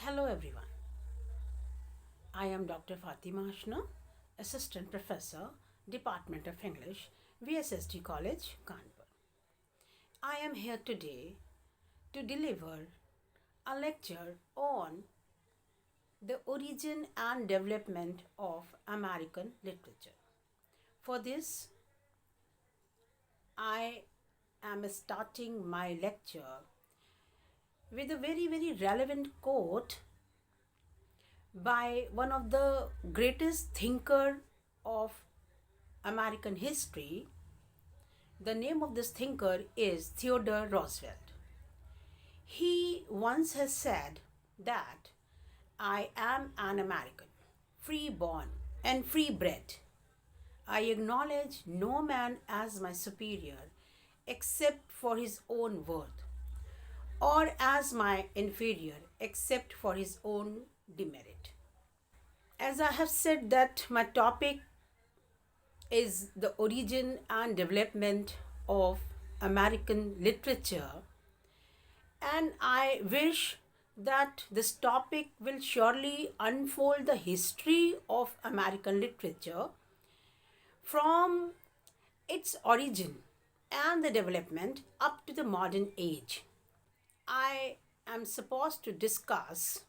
Hello everyone. I am Dr. Fatima Ashna, Assistant Professor, Department of English, VSSD College, Kanpur. I am here today to deliver a lecture on the origin and development of American literature. For this, I am starting my lecture with a very relevant quote by one of the greatest thinker of American history. The name of this thinker is Theodore Roosevelt. He once has said that I am an American, free born and free bred. I acknowledge no man as my superior except for his own worth, or as my inferior except for his own demerit. As I have said that my topic is the origin and development of American literature, and I wish that this topic will surely unfold the history of American literature from its origin and the development up to the modern age. I am supposed to discuss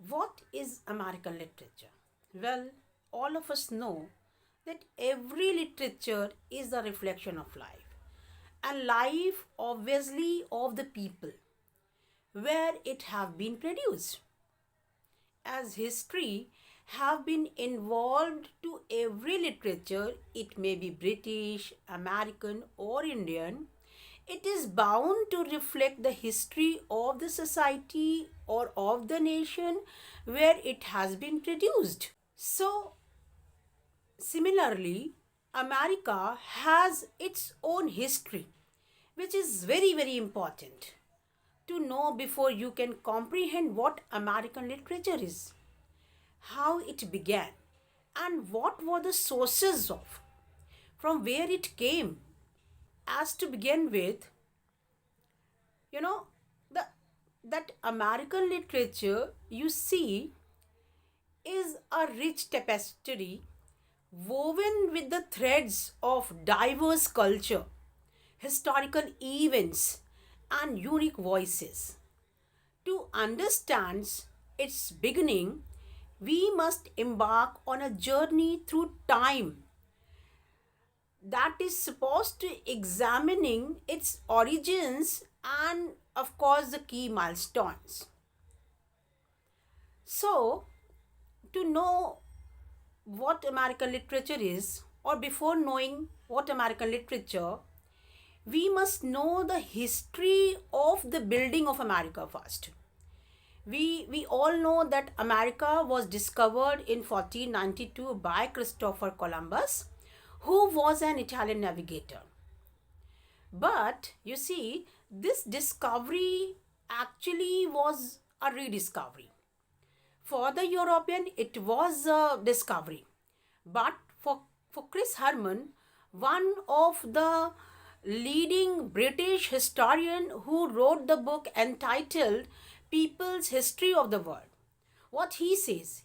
what is American literature. Well, all of us know that every literature is a reflection of life, and life obviously of the people where it have been produced. As history have been involved to every literature, it may be British, American or Indian, it is bound to reflect the history of the society or of the nation where it has been produced. So, similarly, America has its own history, which is very important to know before you can comprehend what American literature is, how it began, and what were the sources of, from where it came. As to begin with, you know, the that American literature you see is a rich tapestry woven with the threads of diverse culture, historical events, and unique voices. To understand its beginning, we must embark on a journey through time that is supposed to examining its origins and of course the key milestones. So, to know what American literature is, or before knowing what American literature, we must know the history of the building of America first. We all know that America was discovered in 1492 by Christopher Columbus, who was an Italian navigator. But you see, this discovery actually was a rediscovery. For the European, it was a discovery. But for Chris Herman, one of the leading British historian who wrote the book entitled People's History of the World, what he says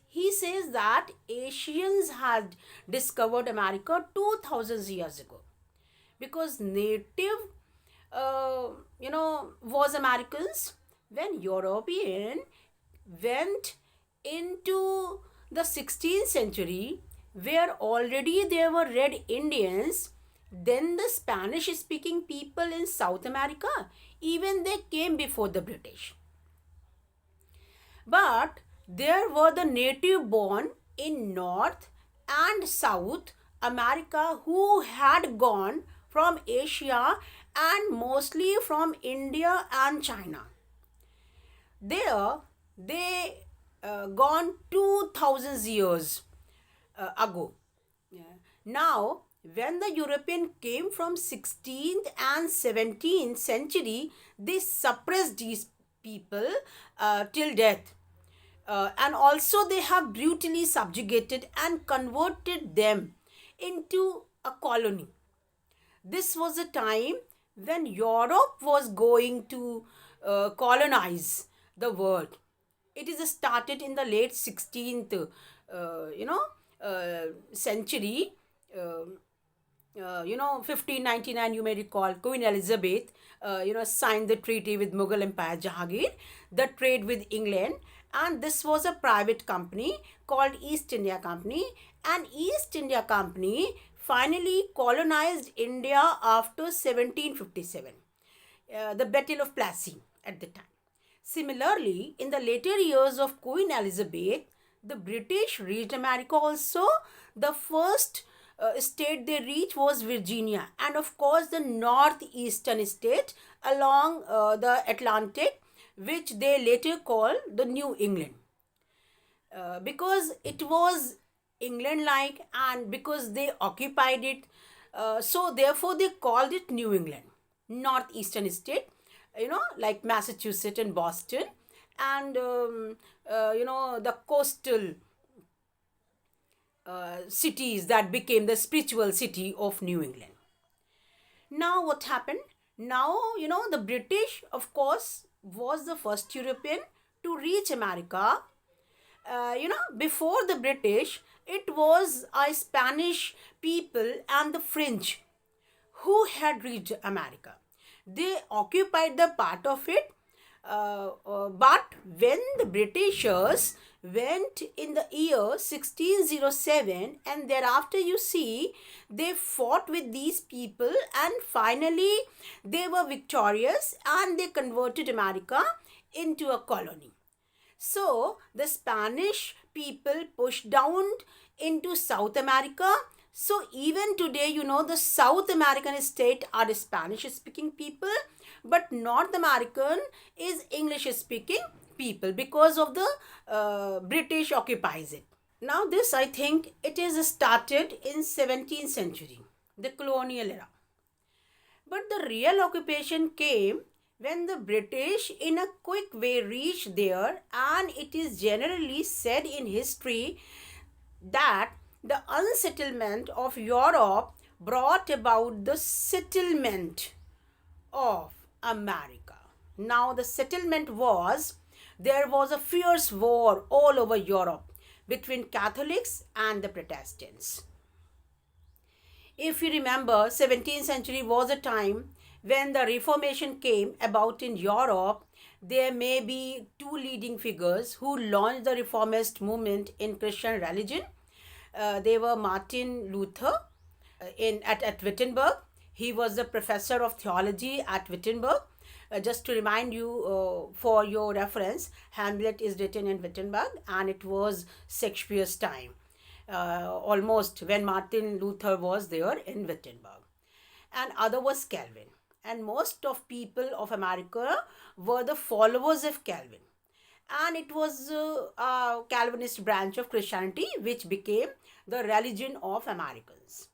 that Asians had discovered America 2000 years ago, because native was Americans. When European went into the 16th century, where already there were red Indians, then the Spanish speaking people in South America, even they came before the British. But there were the native born in North and South America who had gone from Asia and mostly from India and China. There, they gone 2000 years ago. Yeah. Now, when the European came from 16th and 17th century, they suppressed these people till death. And also they have brutally subjugated and converted them into a colony. This was a time when Europe was going to colonize the world. It is started in the late 16th century. uh, 1599, you may recall, Queen Elizabeth, signed the treaty with Mughal Empire Jahangir, the trade with England, and this was a private company called East India Company, and East India Company finally colonized India after 1757, the Battle of Plassey at the time. Similarly, in the later years of Queen Elizabeth, the British reached America also. The first state they reached was Virginia, and of course, the northeastern state along the Atlantic, which they later called the New England. Because it was England like, and because they occupied it, so therefore they called it New England, northeastern state, like Massachusetts and Boston, and the coastal cities that became the spiritual city of New England. Now, what happened? Now, the British, of course, was the first European to reach America. Before the British, it was a Spanish people and the French who had reached America. They occupied the part of it, but when the Britishers went in the year 1607, and thereafter, you see, they fought with these people, and finally they were victorious and they converted America into a colony. So the Spanish people pushed down into South America. So even today, the South American state are the Spanish speaking people, but North American is English speaking people because of the British occupies it. Now this, I think, it is started in 17th century, the colonial era. But the real occupation came when the British in a quick way reached there, and it is generally said in history that the unsettlement of Europe brought about the settlement of America. Now, the settlement was, there was a fierce war all over Europe between Catholics and the Protestants. If you remember, 17th century was a time when the Reformation came about in Europe. There may be two leading figures who launched the Reformist movement in Christian religion. They were Martin Luther at Wittenberg. He was the professor of theology at Wittenberg. Just to remind you, for your reference, Hamlet is written in Wittenberg, and it was Shakespeare's time, almost when Martin Luther was there in Wittenberg. And other was Calvin. And most of people of America were the followers of Calvin. And it was a Calvinist branch of Christianity which became the religion of Americans.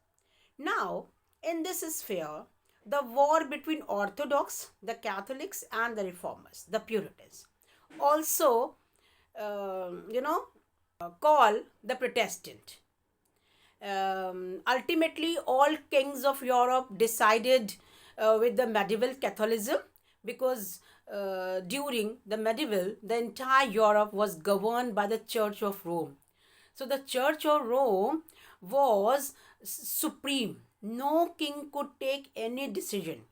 Now, in this sphere, the war between Orthodox, the Catholics, and the Reformers, the Puritans, also, call the Protestant. Ultimately, all kings of Europe decided with the medieval Catholicism, because during the medieval, the entire Europe was governed by the Church of Rome. So the Church of Rome was supreme. No king could take any decision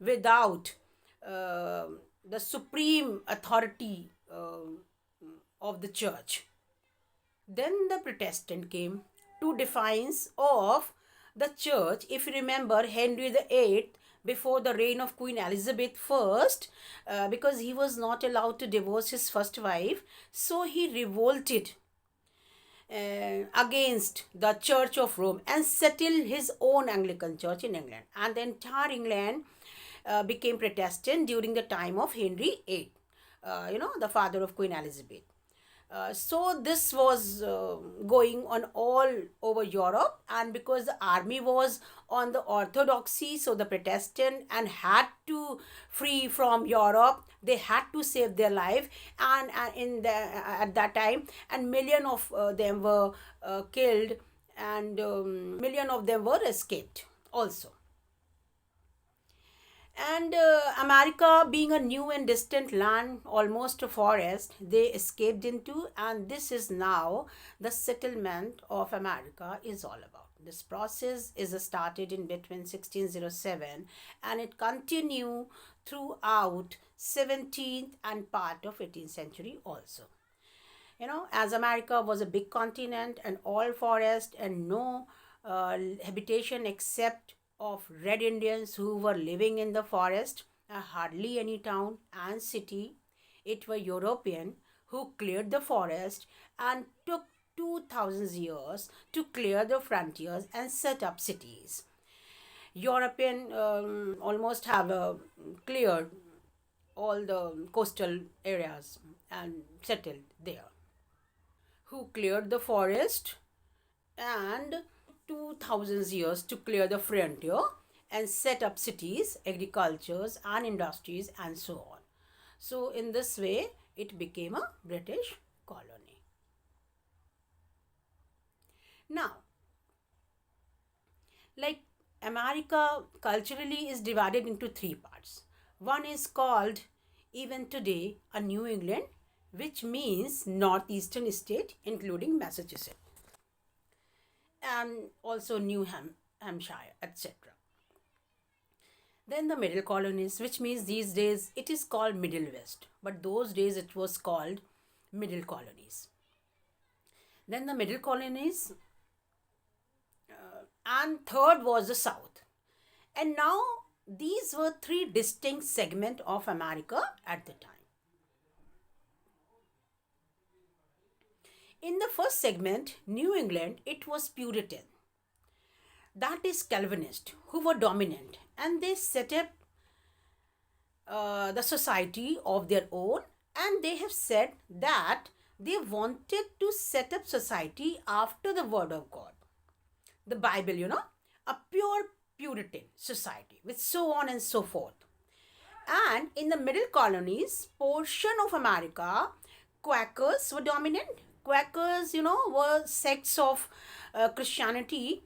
without the supreme authority of the church. Then the Protestant came, two defiance of the church. If you remember, Henry VIII, before the reign of Queen Elizabeth I, because he was not allowed to divorce his first wife, so he revolted against the Church of Rome and settled his own Anglican church in England. And the entire England became Protestant during the time of Henry VIII, the father of Queen Elizabeth. So this was going on all over Europe, and because the army was on the orthodoxy, so the Protestant and had to free from Europe, they had to save their life, and at that time, and million of them were killed, and million of them were escaped also. And America, being a new and distant land, almost a forest, they escaped into, and this is now the settlement of America is all about. This process is started in between 1607 and it continued throughout 17th and part of 18th century also. As America was a big continent and all forest and no habitation except of red Indians who were living in the forest, hardly any town and city. It were European who cleared the forest and took 2000 years to clear the frontiers and set up cities. European almost have cleared all the coastal areas and settled there. Who cleared the forest and 2000 years to clear the frontier and set up cities, agricultures and industries and so on. So in this way it became a British colony. Now, like America culturally is divided into three parts. One is called even today a New England, which means northeastern state including Massachusetts and also Hampshire, etc. Then the middle colonies, which means these days it is called Middle West, but those days it was called middle colonies. Then the middle colonies, and third was the South. And now these were three distinct segments of America at the time. In the first segment, New England, it was Puritan, that is Calvinist, who were dominant, and they set up the society of their own, and they have said that they wanted to set up society after the word of God, the Bible, a pure Puritan society with so on and so forth. And in the middle colonies portion of America, Quakers were dominant. Quakers, were sects of Christianity.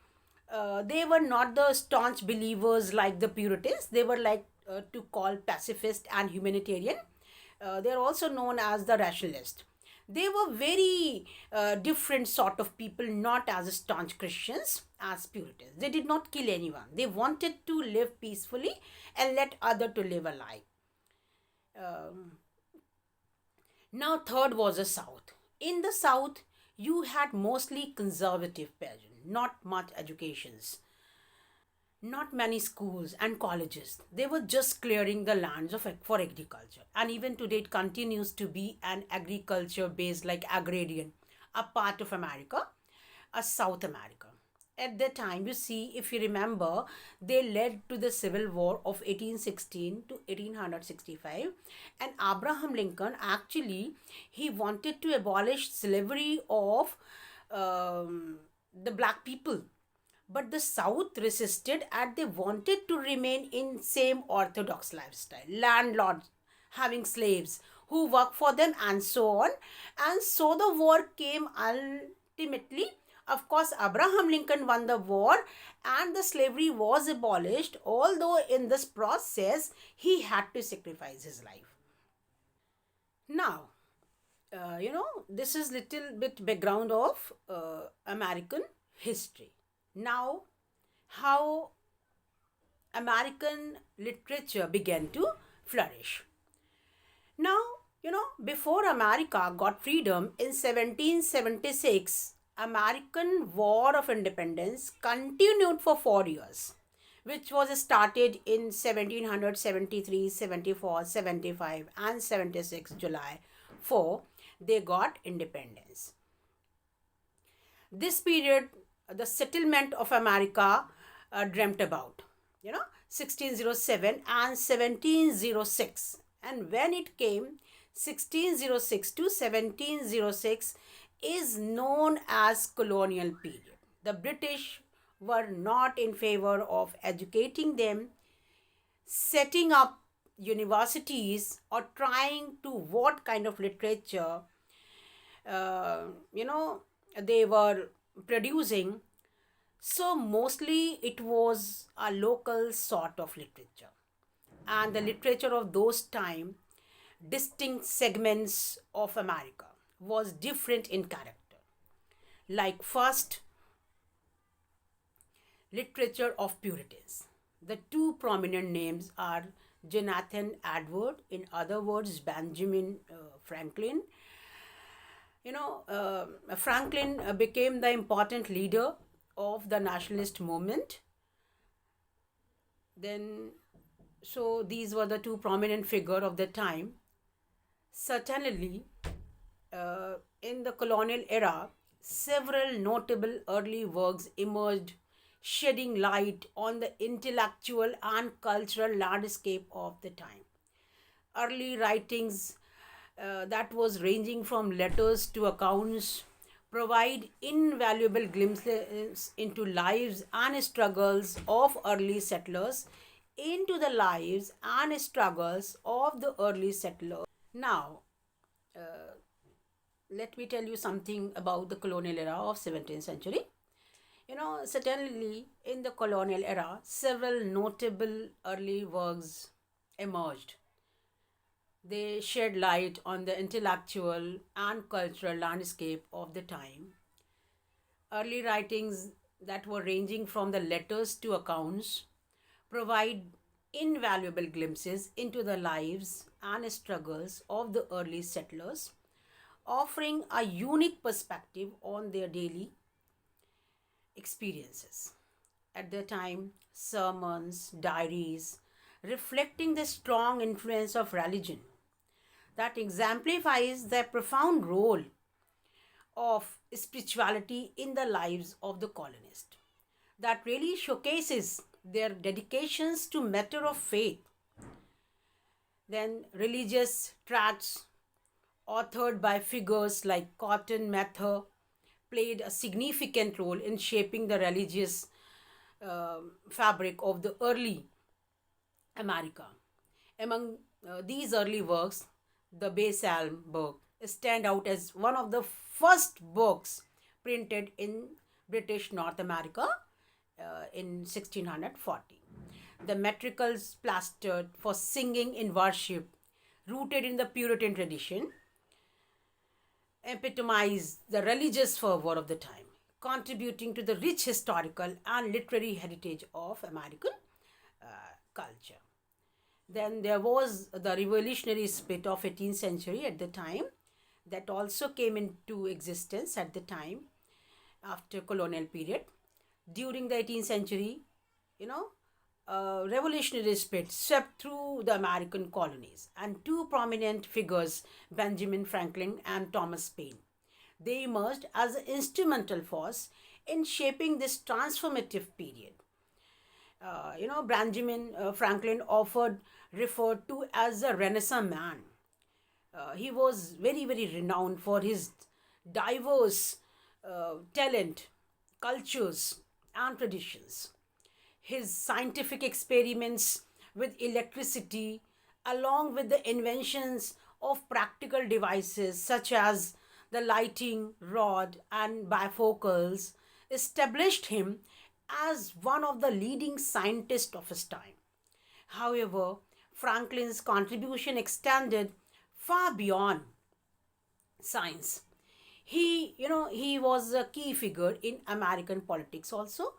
They were not the staunch believers like the Puritans. They were like to call pacifist and humanitarian. They are also known as the rationalist. They were very different sort of people, not as staunch Christians as Puritans. They did not kill anyone. They wanted to live peacefully and let other to live a life. Now third was the South. In the South, you had mostly conservative peasants, not much educations, not many schools and colleges. They were just clearing the lands for agriculture. And even today, it continues to be an agriculture based, like agrarian, a part of America, a South America. At that time, you see, if you remember, they led to the Civil War of 1816 to 1865. And Abraham Lincoln, actually, he wanted to abolish slavery of the black people, but the South resisted and they wanted to remain in same orthodox lifestyle, landlords having slaves who work for them and so on. And so the war came ultimately. Of course, Abraham Lincoln won the war and the slavery was abolished, although in this process he had to sacrifice his life. Now, this is little bit background of American history. Now, how American literature began to flourish. Now, before America got freedom in 1776, American War of Independence continued for 4 years, which was started in 1773, 74, 75 and 76 July 4. They got independence. This period, the settlement of America dreamt about, 1607 and 1706. And when it came, 1606 to 1706 is known as colonial period. The British were not in favor of educating them, setting up universities or trying to what kind of literature they were producing. So mostly it was a local sort of literature. and the literature of those time, distinct segments of America was different in character. Like first, literature of Puritans. The two prominent names are Jonathan Edward, in other words, Benjamin Franklin. Franklin became the important leader of the nationalist movement. Then, so these were the two prominent figure of the time. Certainly, in the colonial era, several notable early works emerged, shedding light on the intellectual and cultural landscape of the time. Early writings that was ranging from letters to accounts provide invaluable glimpses into lives and struggles of early settlers, into the lives and struggles of the early settlers. Now, let me tell you something about the colonial era of 17th century. Certainly in the colonial era, several notable early works emerged. They shed light on the intellectual and cultural landscape of the time. Early writings that were ranging from the letters to accounts provide invaluable glimpses into the lives and struggles of the early settlers, offering a unique perspective on their daily experiences. At the time, sermons, diaries, reflecting the strong influence of religion that exemplifies the profound role of spirituality in the lives of the colonists, that really showcases their dedications to matter of faith. Then religious tracts authored by figures like Cotton Mather played a significant role in shaping the religious fabric of the early America. Among these early works, the Psalm book stand out as one of the first books printed in British North America in 1640. The metricals plastered for singing in worship, rooted in the Puritan tradition, epitomize the religious fervor of the time, contributing to the rich historical and literary heritage of American culture. Then there was the revolutionary spirit of 18th century at the time, that also came into existence at the time after colonial period. During the 18th century, revolutionary spirit swept through the American colonies, and two prominent figures, Benjamin Franklin and Thomas Paine, they emerged as an instrumental force in shaping this transformative period. Benjamin Franklin often referred to as a Renaissance man. He was very, very renowned for his diverse talent, cultures, and traditions. His scientific experiments with electricity, along with the inventions of practical devices such as the lighting rod and bifocals, established him as one of the leading scientists of his time. However, Franklin's contribution extended far beyond science. He was a key figure in American politics also,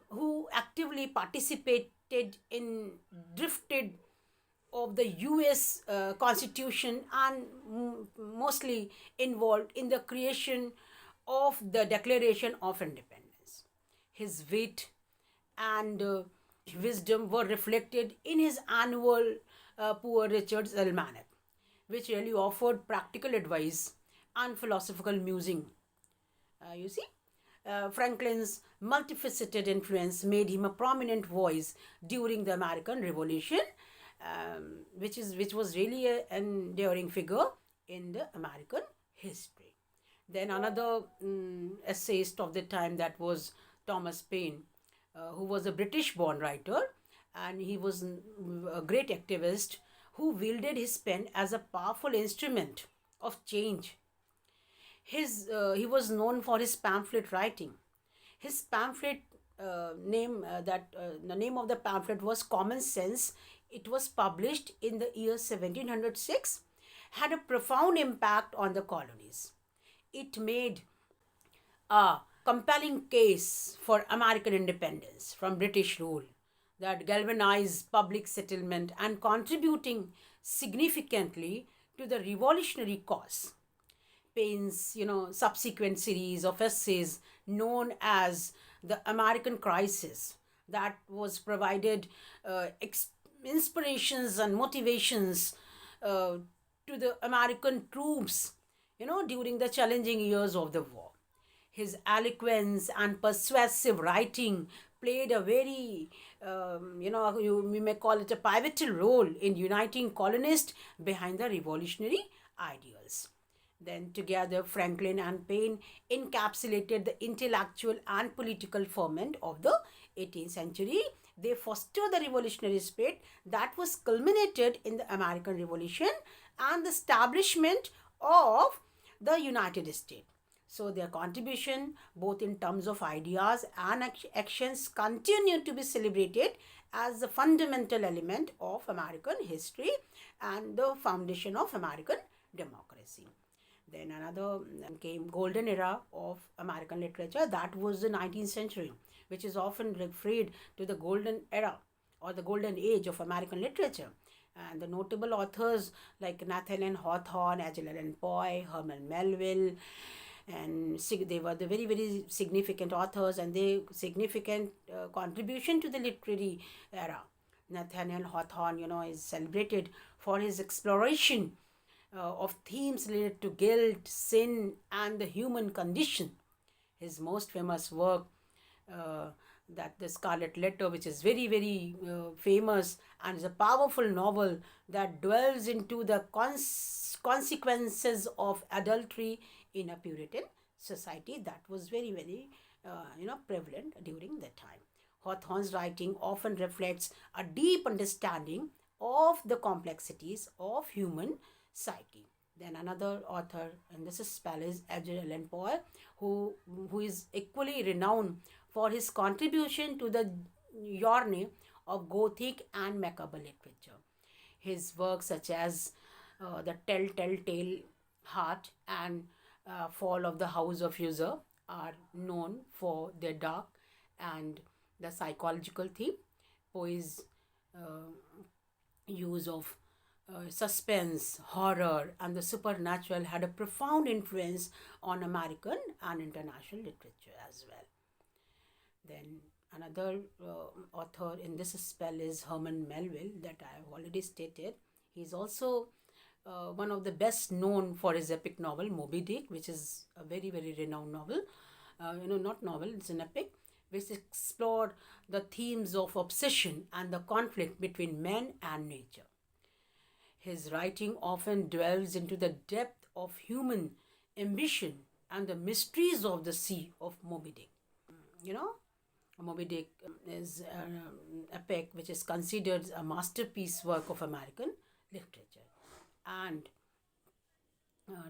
who actively participated in drifted of the U.S. Constitution, and mostly involved in the creation of the Declaration of Independence. His wit and wisdom were reflected in his annual Poor Richard's Almanac, which really offered practical advice and philosophical musing. You see, Franklin's multifaceted influence made him a prominent voice during the American Revolution, which was really an enduring figure in the American history. Then another essayist of the time, that was Thomas Paine, who was a British-born writer, and he was a great activist who wielded his pen as a powerful instrument of change. He was known for his pamphlet writing. His pamphlet the name of the pamphlet was Common Sense. It was published in the year 1706, had a profound impact on the colonies. It made a compelling case for American independence from British rule that galvanized public settlement and contributing significantly to the revolutionary cause. Paine's, subsequent series of essays known as the American Crisis that was provided inspirations and motivations uh, to the American troops, during the challenging years of the war. His eloquence and persuasive writing played a very, we may call it a pivotal role in uniting colonists behind the revolutionary ideals. Then, together, Franklin and Paine encapsulated the intellectual and political ferment of the 18th century. They fostered the revolutionary spirit that was culminated in the American Revolution and the establishment of the United States. So, their contribution, both in terms of ideas and actions, continue to be celebrated as the fundamental element of American history and the foundation of American democracy. Then another came golden era of American literature. That was the 19th century, which is often referred to the golden era or the golden age of American literature. And the notable authors like Nathaniel Hawthorne, Edgar Allan Poe, Herman Melville, and they were the very, very significant authors, and they significant contribution to the literary era. Nathaniel Hawthorne, is celebrated for his exploration of themes related to guilt, sin, and the human condition. His most famous work, that the Scarlet Letter, which is very, very famous and is a powerful novel that dwells into the consequences of adultery in a Puritan society that was very, very, prevalent during that time. Hawthorne's writing often reflects a deep understanding of the complexities of human psyche. Then another author in this spell is Edgar Allan Poe, who is equally renowned for his contribution to the genre of Gothic and macabre literature. His works such as The Telltale Tale Heart and Fall of the House of User are known for their dark and the psychological theme. Poe's use of suspense, horror, and the supernatural had a profound influence on American and international literature as well. Then another author in this spell is Herman Melville, that I have already stated. He's also one of the best known for his epic novel Moby Dick, which is a very, very renowned novel. Not novel, it's an epic, which explored the themes of obsession and the conflict between man and nature. His writing often delves into the depth of human ambition and the mysteries of the sea of Moby Dick. Moby Dick is an epic which is considered a masterpiece work of American literature and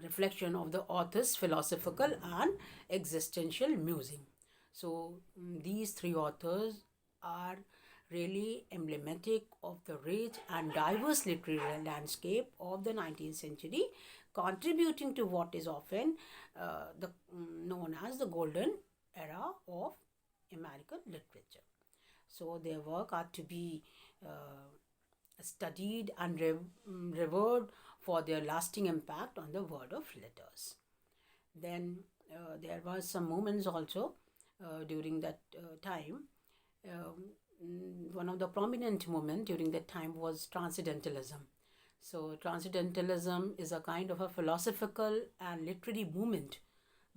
reflection of the author's philosophical and existential musing. So these three authors are really emblematic of the rich and diverse literary landscape of the 19th century, contributing to what is often known as the golden era of American literature. So their work are to be studied and revered for their lasting impact on the world of letters. Then there were some moments also during that time. One of the prominent movement during that time was Transcendentalism. So Transcendentalism is a kind of a philosophical and literary movement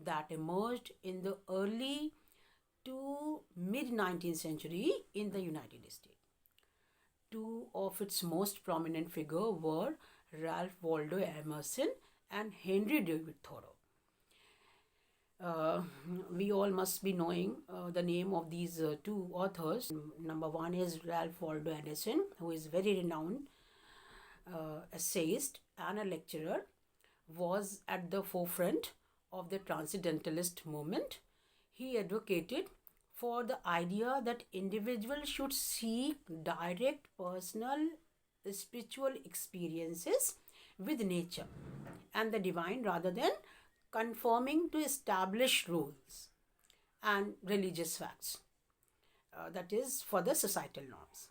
that emerged in the early to mid 19th century in the United States. Two of its most prominent figures were Ralph Waldo Emerson and Henry David Thoreau. We all must be knowing the name of these two authors. Number one is Ralph Waldo Emerson, who is very renowned essayist and a lecturer, was at the forefront of the Transcendentalist movement. He advocated for the idea that individuals should seek direct personal spiritual experiences with nature and the divine rather than conforming to established rules and religious facts, that is, for the societal norms.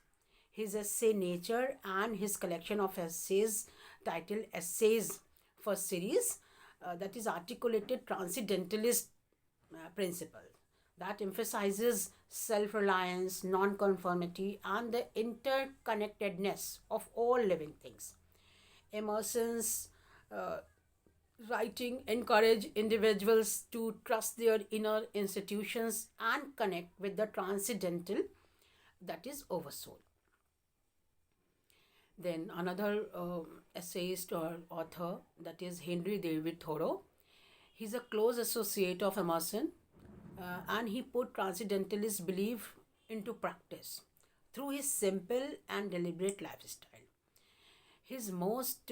His essay Nature and his collection of essays titled Essays for Series, that is articulated transcendentalist principle that emphasizes self-reliance, non-conformity, and the interconnectedness of all living things. Emerson's uh, writing encourage individuals to trust their inner institutions and connect with the transcendental, that is oversoul. Then another essayist or author, that is Henry David Thoreau. He's a close associate of Emerson, and he put transcendentalist belief into practice through his simple and deliberate lifestyle. His most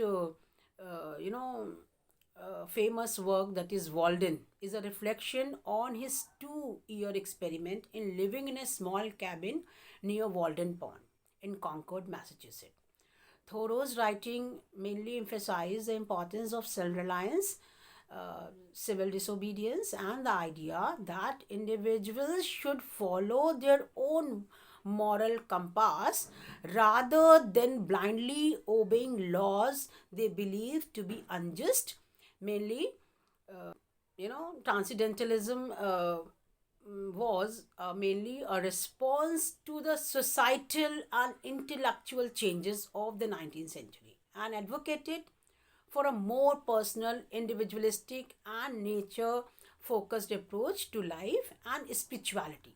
famous work, that is Walden, is a reflection on his 2-year experiment in living in a small cabin near Walden Pond in Concord, Massachusetts. Thoreau's writing mainly emphasized the importance of self-reliance, civil disobedience, and the idea that individuals should follow their own moral compass rather than blindly obeying laws they believe to be unjust. Mainly, transcendentalism was mainly a response to the societal and intellectual changes of the 19th century and advocated for a more personal, individualistic, and nature focused approach to life and spirituality.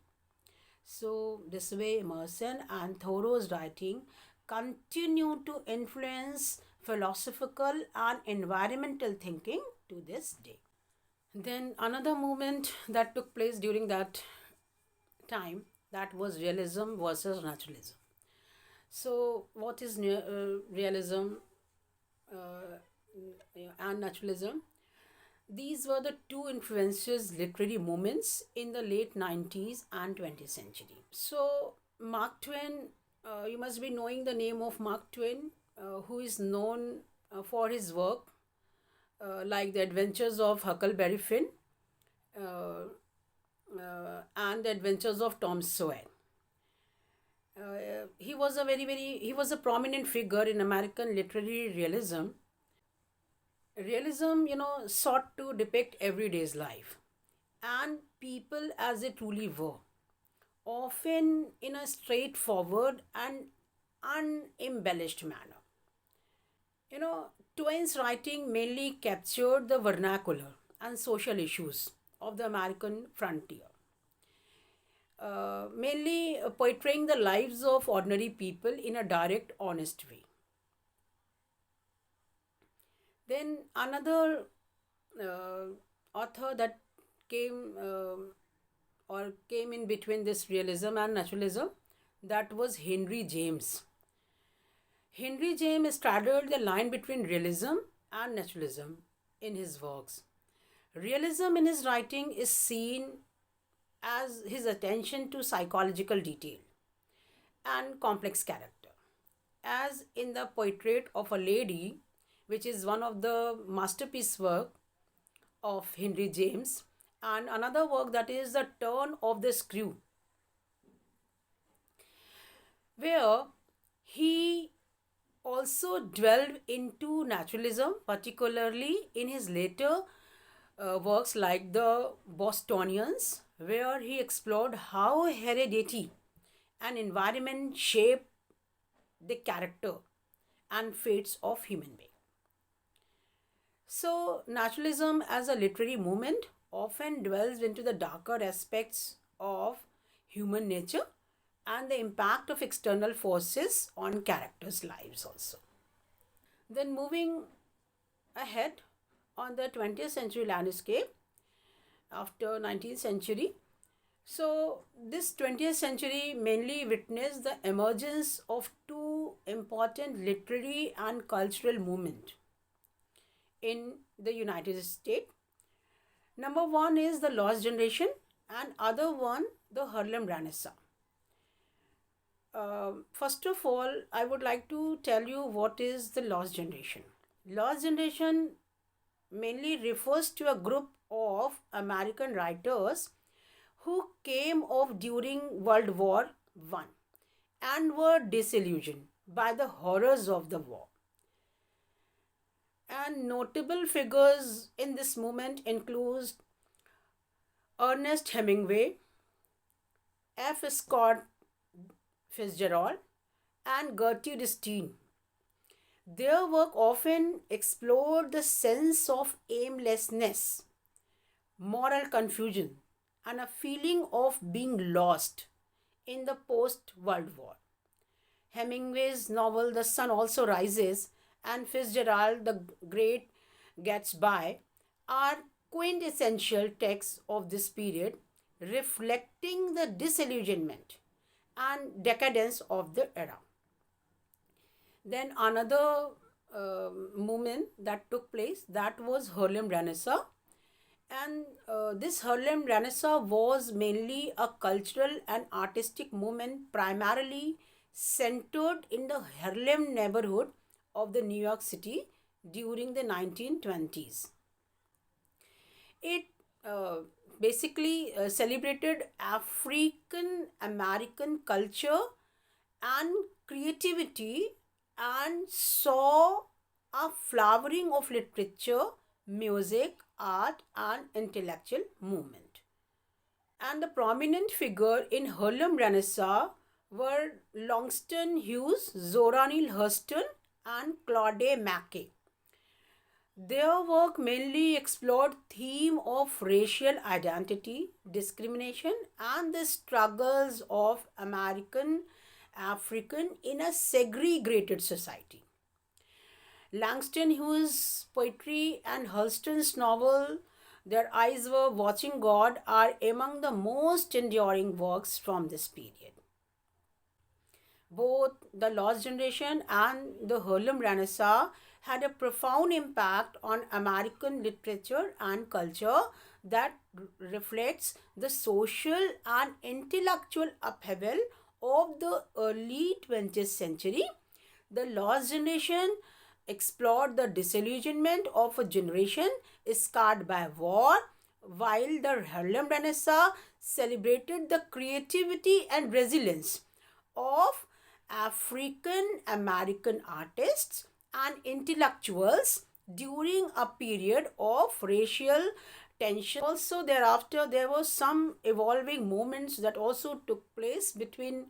So, this way, Emerson and Thoreau's writing continue to influence philosophical and environmental thinking to this day. Then, another movement that took place during that time, that was realism versus naturalism. So, what is realism and naturalism? These were the two influential literary movements in the late 90s and 20th century. So, Mark Twain, you must be knowing the name of Mark Twain, who is known for his work like The Adventures of Huckleberry Finn and The Adventures of Tom Sawyer. He was a prominent figure in American literary realism. Realism, sought to depict everyday's life and people as they truly were, often in a straightforward and unembellished manner. Twain's writing mainly captured the vernacular and social issues of the American frontier, mainly portraying the lives of ordinary people in a direct, honest way. Then another author that came came in between this realism and naturalism, that was Henry James. Henry James straddled the line between realism and naturalism in his works. Realism in his writing is seen as his attention to psychological detail and complex character, as in the Portrait of a Lady, which is one of the masterpiece work of Henry James, and another work, that is The Turn of the Screw, where he also delved into naturalism, particularly in his later works like The Bostonians, where he explored how heredity and environment shape the character and fates of human beings. So, naturalism as a literary movement often dwells into the darker aspects of human nature and the impact of external forces on characters' lives also. Then moving ahead on the 20th century landscape after 19th century. So this 20th century mainly witnessed the emergence of two important literary and cultural movements in the United States. Number one is the Lost Generation, and other one the Harlem Renaissance. First of all, I would like to tell you what is the lost generation. Lost generation mainly refers to a group of American writers who came of during World War One and were disillusioned by the horrors of the war. And notable figures in this movement include Ernest Hemingway, F. Scott Fitzgerald, and Gertrude Stein. Their work often explored the sense of aimlessness, moral confusion, and a feeling of being lost in the post World War. Hemingway's novel The Sun Also Rises and Fitzgerald The Great Gatsby are quintessential texts of this period, reflecting the disillusionment and decadence of the era. Then another movement that took place, that was Harlem Renaissance. And this Harlem Renaissance was mainly a cultural and artistic movement primarily centered in the Harlem neighborhood of the New York City during the 1920s. It uh, basically celebrated African American culture and creativity and saw a flowering of literature, music, art, and intellectual movement. And the prominent figure in Harlem Renaissance were Langston Hughes, Zora Neale Hurston, and Claude Mackay. Their work mainly explored theme of racial identity, discrimination, and the struggles of American African in a segregated society. Langston Hughes' poetry and Hurston's novel, Their Eyes Were Watching God, are among the most enduring works from this period. Both the Lost Generation and the Harlem Renaissance had a profound impact on American literature and culture that reflects the social and intellectual upheaval of the early 20th century. The Lost Generation explored the disillusionment of a generation scarred by war, while the Harlem Renaissance celebrated the creativity and resilience of African American artists and intellectuals during a period of racial tension. Also, thereafter, there were some evolving movements that also took place between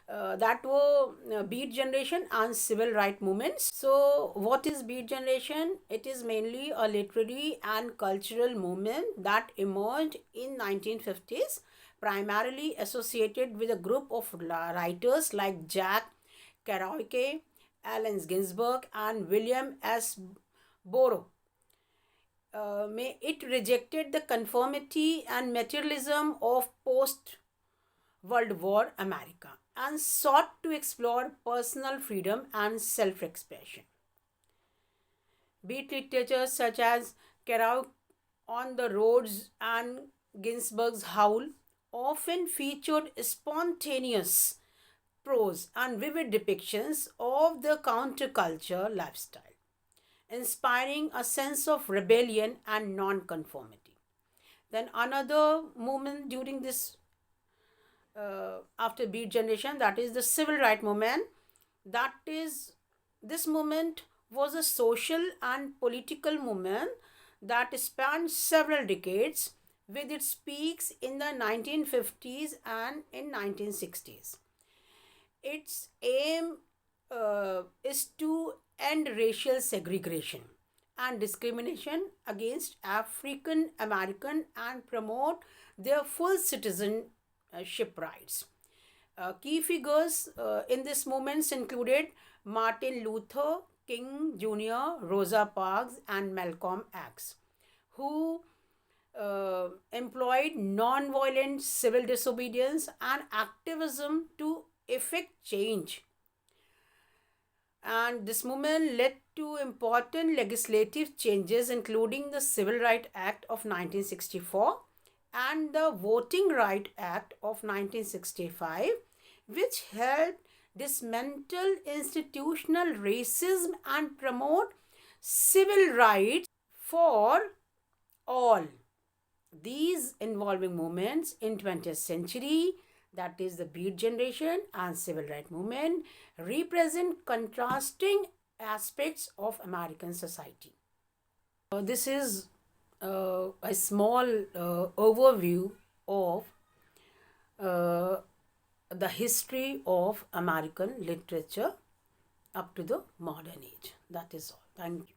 that were Beat Generation and Civil Right movements. So, what is Beat Generation? It is mainly a literary and cultural movement that emerged in 1950s, primarily associated with a group of writers like Jack Kerouac, Allen Ginsberg, and William S. Burroughs. It rejected the conformity and materialism of post World War America and sought to explore personal freedom and self expression. Beat literature such as Kerouac on the Roads and Ginsberg's Howl often featured spontaneous prose and vivid depictions of the counterculture lifestyle, inspiring a sense of rebellion and nonconformity. Then another movement during this after Beat Generation, that is the Civil Right movement. That is, this movement was a social and political movement that spanned several decades, with its peaks in the 1950s and in 1960s. Its aim is to end racial segregation and discrimination against African American and promote their full citizenship rights. Key figures in this movement included Martin Luther King Jr., Rosa Parks, and Malcolm X, who employed non-violent civil disobedience and activism to effect change. And this movement led to important legislative changes, including the Civil Rights Act of 1964 and the Voting Right Act of 1965, which helped dismantle institutional racism and promote civil rights for all. These involving movements in 20th century, that is the Beat generation and civil rights movement, represent contrasting aspects of American society. This is a small overview of uh, the history of American literature up to the modern age. That is all. Thank you.